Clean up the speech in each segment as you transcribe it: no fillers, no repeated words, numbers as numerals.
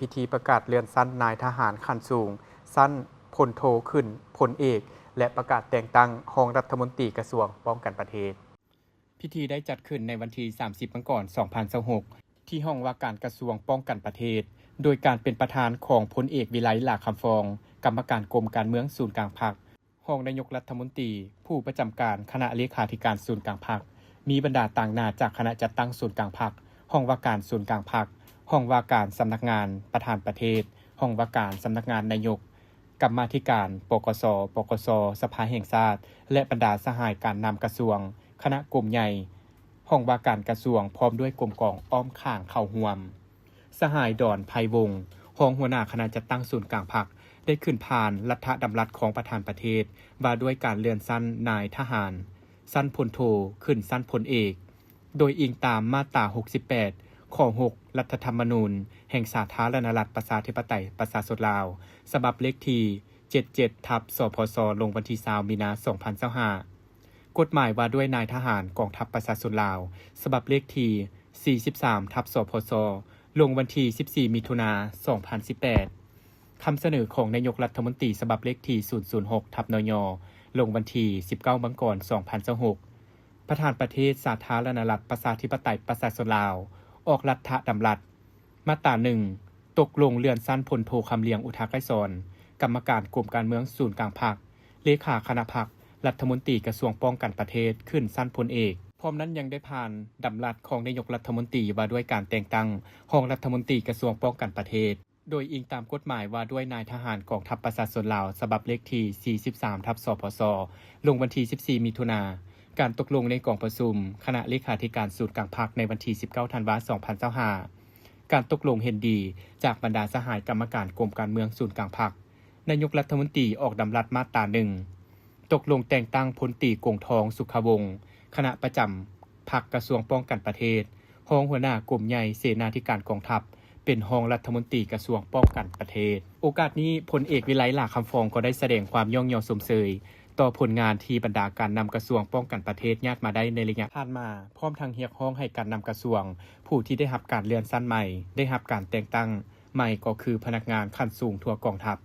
พิธีประกาศเลื่อนชั้นนายทหารขั้นสูงชั้นพลโทขึ้นพลเอกและประกาศแต่งตั้งรองรัฐมนตรีกระทรวงป้องกันประเทศพิธีได้จัดขึ้นในวันที่30 มังกร 2026ที่ห้องว่าการกระทรวงป้องกันประเทศโดยการเป็นประธานของพลเอกวิไลหลาคำฟองกรรมการกรมการเมืองศูนย์กลางพรรครองนายกรัฐมนตรีผู้ประจำการคณะเลขาธิการศูนย์กลางพรรคมีบรรดาต่างหน้าจากคณะจัดตั้งศูนย์กลางพรรคห้องว่าการศูนย์กลางพรรคห้องว่าการสำนักงานประธานประเทศห้องว่าการสำนักงานนายกกรรมาธิการปกสปกสสภาแห่งชาติและบรรดาสหายการนำกระทรวงคณะกรมใหญ่ห้องว่าการกระทรวงพร้อมด้วยกรมกองอ้อมข้างเข้าร่วมสหายดอนไพวงศ์รองหัวหน้าคณะจัดตั้งศูนย์กลางพรรคได้ขึ้นผ่านรัฐดำรัสของประธานประเทศว่าด้วยการเลื่อนชั้นนายทหารชั้นพลโทขึ้นชั้นพลเอกโดยอิงตามมาตรา68ข้อ6รัฐธรรมนูญแห่งสาธารณรัฐประชาธิปไตยประชาชนลาวฉบับเลขที่77/สพสลงวันที่20มีนาคม2025กฎหมายว่าด้วยนายทหารกองทัพประชาชนลาวฉบับเลขที่43/สพสลงวันที่14มิถุนายน2018คำเสนอของนายกรัฐมนตรีฉบับเลขที่006/นยลงวันที่19 มังกร 2026ประธานประเทศสาธารณรัฐประชาธิปไตยประชาชนลาวออกรัฐดำรัสมาตรา1ตกลงเลื่อนชั้นพลโทคำเลียงอุทาไกรสอนกรรมการกรมการเมืองศูนย์กลางพรรคเลขาคณะพรรครัฐมนตรีกระทรวงป้องกันประเทศขึ้นชั้นพลเอกพร้อมนั้นยังได้ผ่านดำรัสของนายกรัฐมนตรีว่าด้วยการแต่งตั้งรองรัฐมนตรีกระทรวงป้องกันประเทศโดยอิงตามกฎหมายว่าด้วยนายทหารกองทัพประชาชนลาวฉบับเลขที่43/สพสลงวันที่14มิถุนายนการตกลงในกองประชุมคณะเลขาธิการศูนย์กลางพรรคในวันที่19 ธันวาคม 2025การตกลงเห็นดีจากบรรดาสหายกรรมการกรมการเมืองศูนย์กลางพรรคนายกรัฐมนตรีออกดำรัสมาตรา1ตกลงแต่งตั้งพลตรีกงทองสุขวงศ์คณะประจำพรรคกระทรวงป้องกันประเทศรองหัวหน้ากรมใหญ่เสนาธิการกองทัพเป็นรองรัฐมนตรีกระทรวงป้องกันประเทศโอกาสนี้พลเอกวิไลหลาคำฟองก็ได้แสดงความย่องยอสมเสยต่อผลงานที่บรรดาการนำกระทรวงป้องกันประเทศญาติมาได้ในระยะผ่านมาพร้อมทั้งเรียกร้องให้การนำกระทรวงผู้ที่ได้รับการเลื่อนชั้นใหม่ได้รับการแต่งตั้งใหม่ก็คือพนักงานขั้นสูงทั่วกองทัพ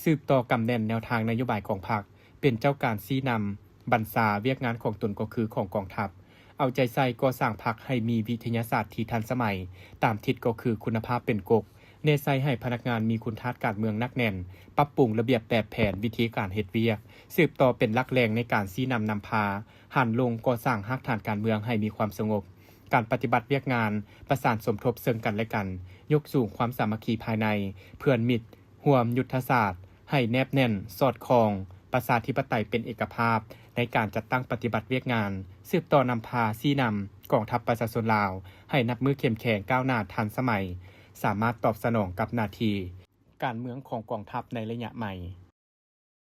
สืบต่อกำแน่นแนวทางนโยบายของพรรคเป็นเจ้าการชี้นำบรรษาเวียกงานของตนก็คือของกองทัพเอาใจใส่ก่อสร้างพรรคให้มีวิทยาศาสตร์ที่ทันสมัยตามทิศก็คือคุณภาพเป็นกกเนใส่ให้พนักงานมีคุณทัศน์การเมืองนักแน่นปรับปรุงระเบียบแบบแผนวิธีการเฮ็ดเวียกสืบต่อเป็นหลักแรงในการชี้นำนำพาหันลงก่อสร้างรากฐานการเมืองให้มีความสงบการปฏิบัติเวียกงานประสานสมทบซึ่งกันและกันยกสูงความสามัคคีภายในเพื่อนมิตรร่วมยุทธศาสตร์ให้แนบแน่นสอดคล้องประชาธิปไตยเป็นเอกภาพในการจัดตั้งปฏิบัติเวียกงานสืบต่อนำพาชี้นำกองทัพประชาชนลาวให้นับมือเข้มแข็งก้าวหน้าทันสมัยสามารถตอบสนองกับหน้าที่การเมืองของกองทัพในระยะใหม่